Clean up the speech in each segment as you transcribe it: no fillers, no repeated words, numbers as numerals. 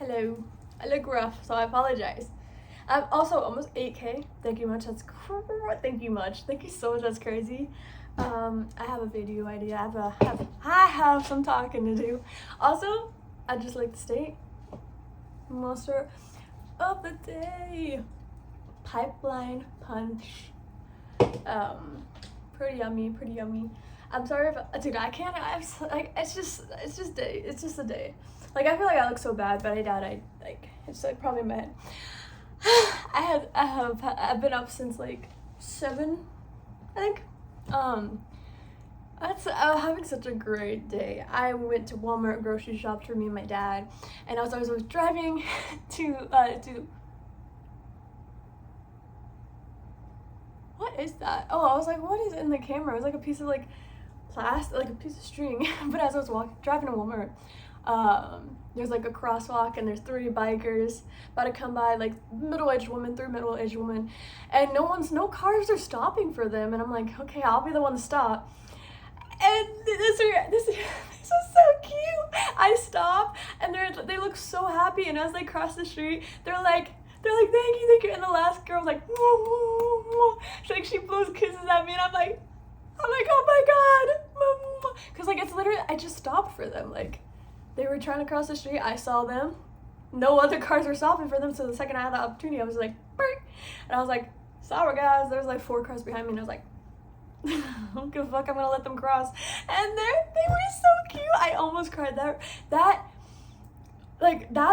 Hello. I look rough, so I apologize. I'm also almost 8K. Thank you much. Thank you much. Thank you so much. That's crazy. I have a video idea. I have some talking to do. Also, I'd just like to state, monster of the day, pipeline punch. Pretty yummy. I'm sorry if, dude, I can't, like, it's just a day. Like, I feel like I look so bad, but I doubt it's like probably in my head. I've been up since like 7, I think. I'm having such a great day. I went to Walmart, grocery shopped for me and my dad, and I was driving to what is that? Oh, I was like, what is in the camera? It was like a piece of like plastic, like a piece of string. But as I was driving to Walmart, there's like a crosswalk and there's 3 bikers about to come by, like 3 middle-aged women, and no cars are stopping for them, and I'm like, okay, I'll be the one to stop. And this is so cute. I stop and they look so happy, and as they cross the street, they're like thank you, and the last girl's like she blows kisses at me, and I'm like oh my god, because like it's literally, I just stopped for them. Like, they were trying to cross the street, I saw them, no other cars were stopping for them, so the second I had the opportunity, I was like, Burr! And I was like, sorry guys, there's like 4 cars behind me, and I was like, I don't give a fuck, I'm gonna let them cross. And they were so cute. I almost cried. That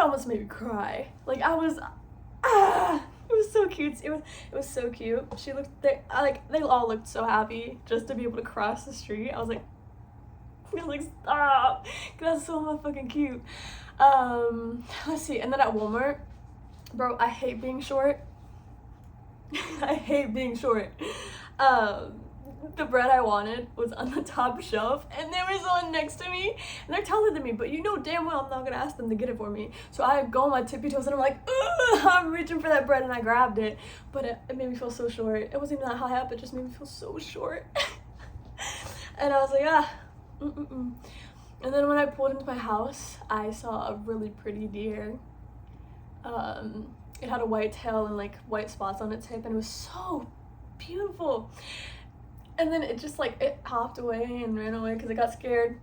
almost made me cry. Like, I was it was so cute. It was so cute. They all looked so happy just to be able to cross the street. I was like stop, that's so motherfucking cute. Let's see. And then at Walmart, bro, I hate being short. The bread I wanted was on the top shelf, and there was one next to me, and they're taller than me, but you know damn well I'm not gonna ask them to get it for me. So I go on my tippy toes, and I'm like, I'm reaching for that bread, and I grabbed it, but it made me feel so short. It wasn't even that high up, it just made me feel so short. And I was like, And then when I pulled into my house, I saw a really pretty deer. It had a white tail and like white spots on its hip, and it was so beautiful. And then it just like, it hopped away and ran away because it got scared.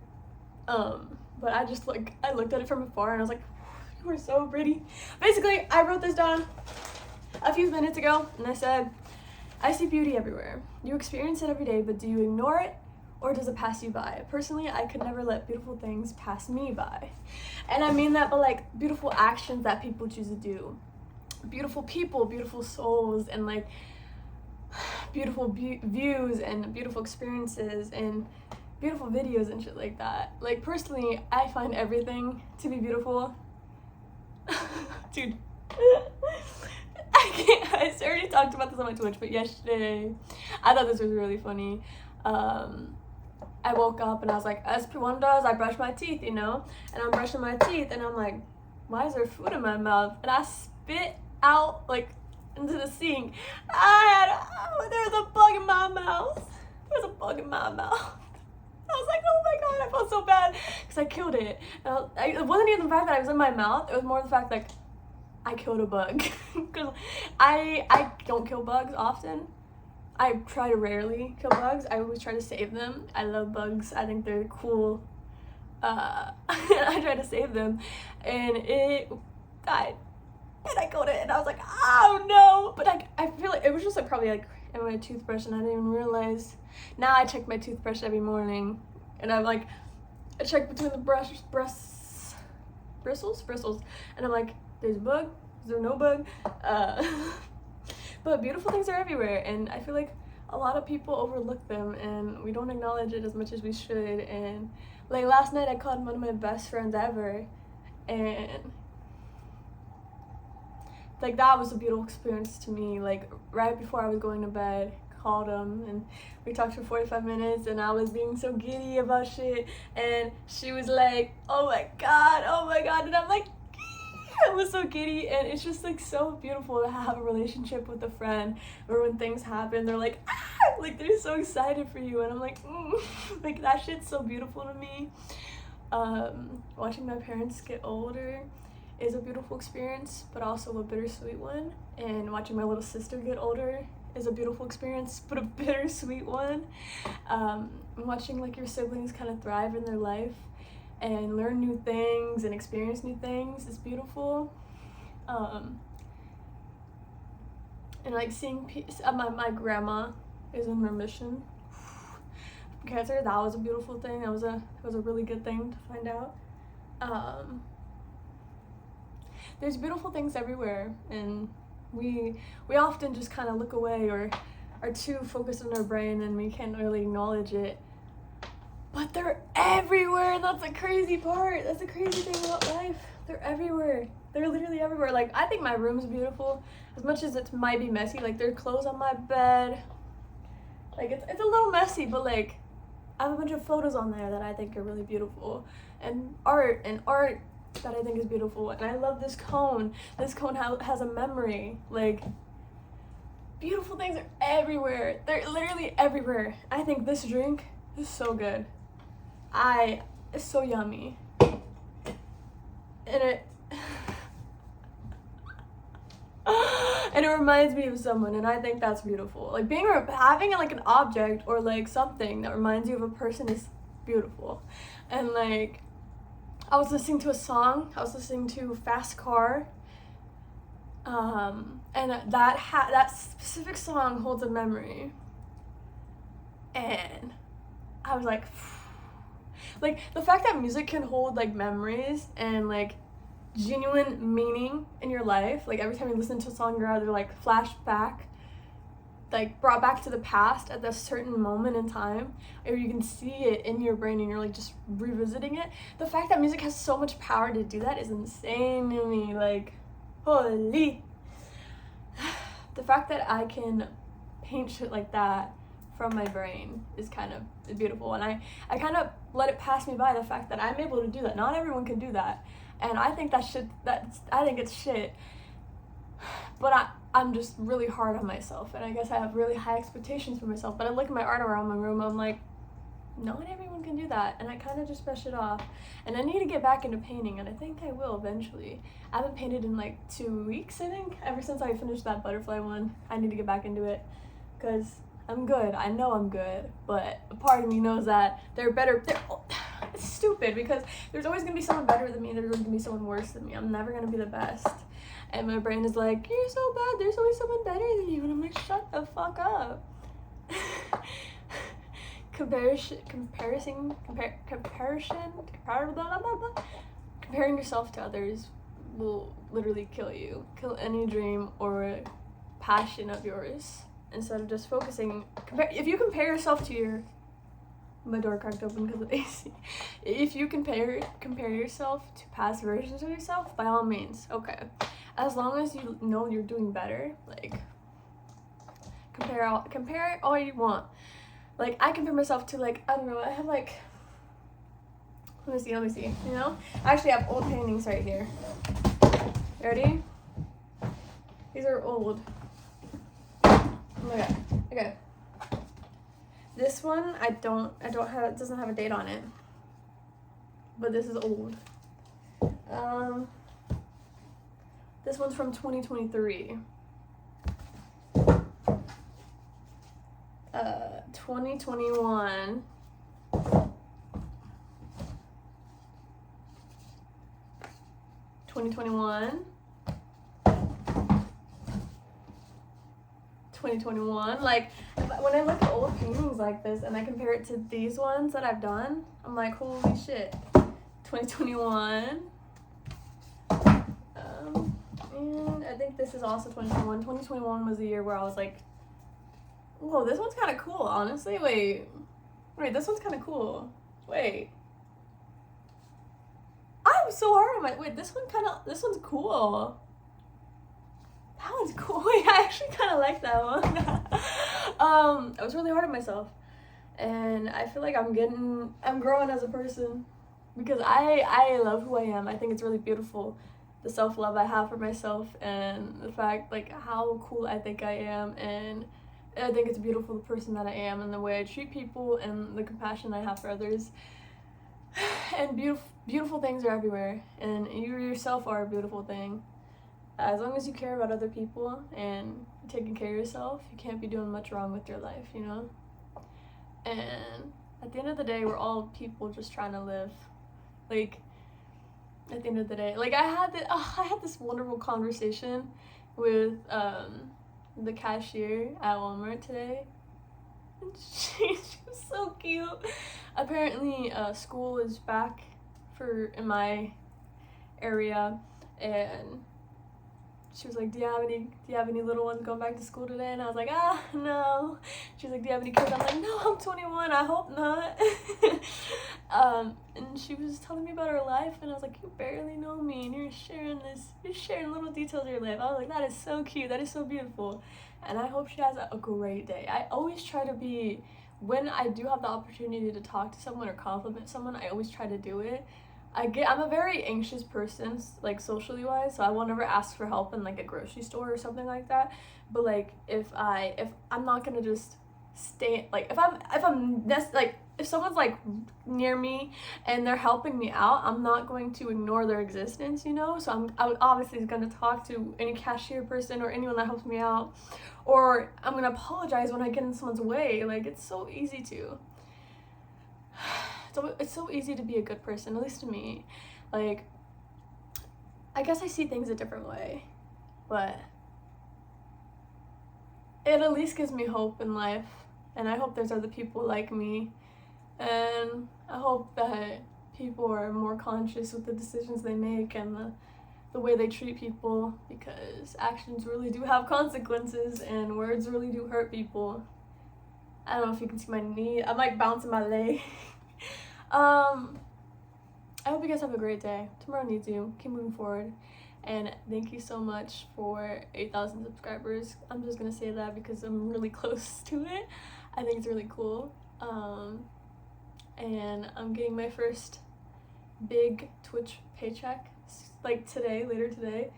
But I just I looked at it from afar, and I was like, you are so pretty. Basically, I wrote this down a few minutes ago, and I said, I see beauty everywhere. You experience it every day, but do you ignore it, or does it pass you by? Personally, I could never let beautiful things pass me by. And I mean that by like beautiful actions that people choose to do. Beautiful people, beautiful souls, and like beautiful views and beautiful experiences and beautiful videos and shit like that. Like, personally, I find everything to be beautiful. Dude, I already talked about this on my Twitch, but yesterday I thought this was really funny. I woke up and I was like, as one does, I brush my teeth, you know, and I'm brushing my teeth, and I'm like, why is there food in my mouth? And I spit out like into the sink. There was a bug in my mouth. I was like, oh my god, I felt so bad because I killed it. It wasn't even the fact that I was in my mouth, it was more the fact like I killed a bug. Because I don't kill bugs often. I try to rarely kill bugs. I always try to save them. I love bugs. I think they're cool. I try to save them, and it died. And I killed it, and I was like, oh no! But I feel like it was just like probably like in my toothbrush, and I didn't even realize. Now I check my toothbrush every morning, and I'm like, I check between the bristles, and I'm like, there's a bug, is there no bug? But beautiful things are everywhere, and I feel like a lot of people overlook them, and we don't acknowledge it as much as we should. And like last night, I called one of my best friends ever, and like that was a beautiful experience to me. Like, right before I was going to bed, called him, and we talked for 45 minutes, and I was being so giddy about shit, and she was like, oh my god, and I'm like, I was so giddy. And it's just like so beautiful to have a relationship with a friend where when things happen, they're like, like they're so excited for you, and I'm like, like that shit's so beautiful to me. Watching my parents get older is a beautiful experience, but also a bittersweet one. And watching my little sister get older is a beautiful experience, but a bittersweet one. Watching like your siblings kind of thrive in their life and learn new things and experience new things is beautiful. And like seeing my grandma is in remission from cancer. That was a beautiful thing. That was a really good thing to find out. There's beautiful things everywhere, and we often just kind of look away or are too focused on our brain, and we can't really acknowledge it. But they're everywhere. That's the crazy part. That's the crazy thing about life. They're everywhere. They're literally everywhere. Like, I think my room's beautiful, as much as it might be messy. Like, there are clothes on my bed. Like, it's a little messy, but like, I have a bunch of photos on there that I think are really beautiful, and art that I think is beautiful. And I love this cone. This cone has a memory. Like, beautiful things are everywhere. They're literally everywhere. I think this drink is so good. It's so yummy. And it reminds me of someone, and I think that's beautiful. Like, having like an object or like something that reminds you of a person is beautiful. And like, I was listening to a song. I was listening to Fast Car. And that specific song holds a memory. And I was like the fact that music can hold like memories and like genuine meaning in your life. Like, every time you listen to a song, you're either like flashback, like brought back to the past at a certain moment in time, or you can see it in your brain and you're like just revisiting it. The fact that music has so much power to do that is insane to me. Like, holy. The fact that I can paint shit like that from my brain is kind of beautiful, and I kind of let it pass me by, the fact that I'm able to do that. Not everyone can do that, and I think I think it's shit, but I'm just really hard on myself, and I guess I have really high expectations for myself. But I look at my art around my room, I'm like, not everyone can do that, and I kind of just brush it off. And I need to get back into painting, and I think I will eventually. I haven't painted in like 2 weeks, I think, ever since I finished that butterfly one. I need to get back into it, because I'm good. I know I'm good, but a part of me knows that it's stupid, because there's always gonna be someone better than me, there's always gonna be someone worse than me. I'm never gonna be the best. And my brain is like, you're so bad, there's always someone better than you. And I'm like, shut the fuck up. Comparing yourself to others will literally kill you. Kill any dream or passion of yours. Instead of just focusing, if you compare yourself to my door cracked open because of AC. If you compare yourself to past versions of yourself, by all means, okay. As long as you know you're doing better, like, compare all you want. Like, I compare myself to, like, I don't know, I have like, let me see, you know? I actually have old paintings right here. Ready? These are old. Okay. This one, it doesn't have a date on it. But this is old. This one's from 2023. 2021. 2021. Like, when I look at old paintings like this and I compare it to these ones that I've done, I'm like, holy shit. 2021. And I think this is also 2021. 2021 was the year where I was like, whoa, this one's kind of cool, honestly. Wait, this one's kind of cool. Wait. I'm so hard on this one's cool. That one's cool. Wait, I actually kind of like that one. I was really hard on myself. And I feel like I'm growing as a person. Because I love who I am. I think it's really beautiful. The self-love I have for myself and the fact, like, how cool I think I am. And I think it's beautiful, the person that I am and the way I treat people and the compassion I have for others. And beautiful things are everywhere, and you yourself are a beautiful thing. As long as you care about other people and taking care of yourself, you can't be doing much wrong with your life, you know? And at the end of the day, we're all people just trying to live. Like, at the end of the day, like, I had this wonderful conversation with the cashier at Walmart today. And she was so cute. Apparently, school is back in my area, and she was like, do you have any little ones going back to school today? And I was like, no. She was like, do you have any kids? I'm like, no, I'm 21, I hope not. And she was telling me about her life, and I was like, you barely know me, and you're sharing little details of your life. I was like, that is so cute, that is so beautiful. And I hope she has a great day. I always try to be, when I do have the opportunity to talk to someone or compliment someone, I always try to do it. I'm a very anxious person, like, socially wise, so I won't ever ask for help in, like, a grocery store or something like that. But, like, if I'm not gonna just stay, like, if someone's, like, near me and they're helping me out, I'm not going to ignore their existence, you know? So I'm obviously gonna talk to any cashier person or anyone that helps me out, or I'm gonna apologize when I get in someone's way. Like, it's so easy to. It's so easy to be a good person, at least to me. Like, I guess I see things a different way, but it at least gives me hope in life, and I hope there's other people like me, and I hope that people are more conscious with the decisions they make and the way they treat people, because actions really do have consequences, and words really do hurt people. I don't know if you can see my knee. I'm, like, bouncing my leg. I hope you guys have a great day. Tomorrow needs you. Keep moving forward. And thank you so much for 8,000 subscribers. I'm just gonna say that because I'm really close to it. I think it's really cool. And I'm getting my first big Twitch paycheck, like, later today.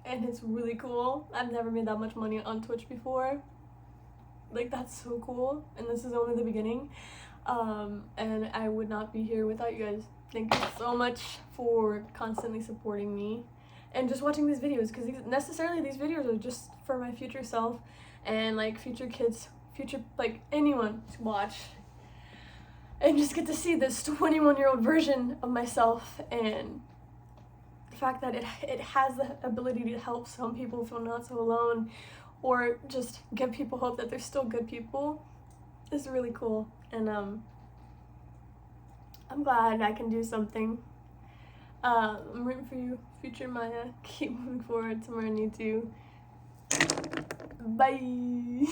And it's really cool. I've never made that much money on Twitch before. Like, that's so cool. And this is only the beginning. And I would not be here without you guys. Thank you so much for constantly supporting me and just watching these videos, because these videos are just for my future self and, like, future kids, like, anyone to watch and just get to see this 21-year-old version of myself, and the fact that it has the ability to help some people feel not so alone, or just give people hope that there's still good people, is really cool. And I'm glad I can do something. I'm rooting for you, future Maya. Keep moving forward. Tomorrow needs you. Bye.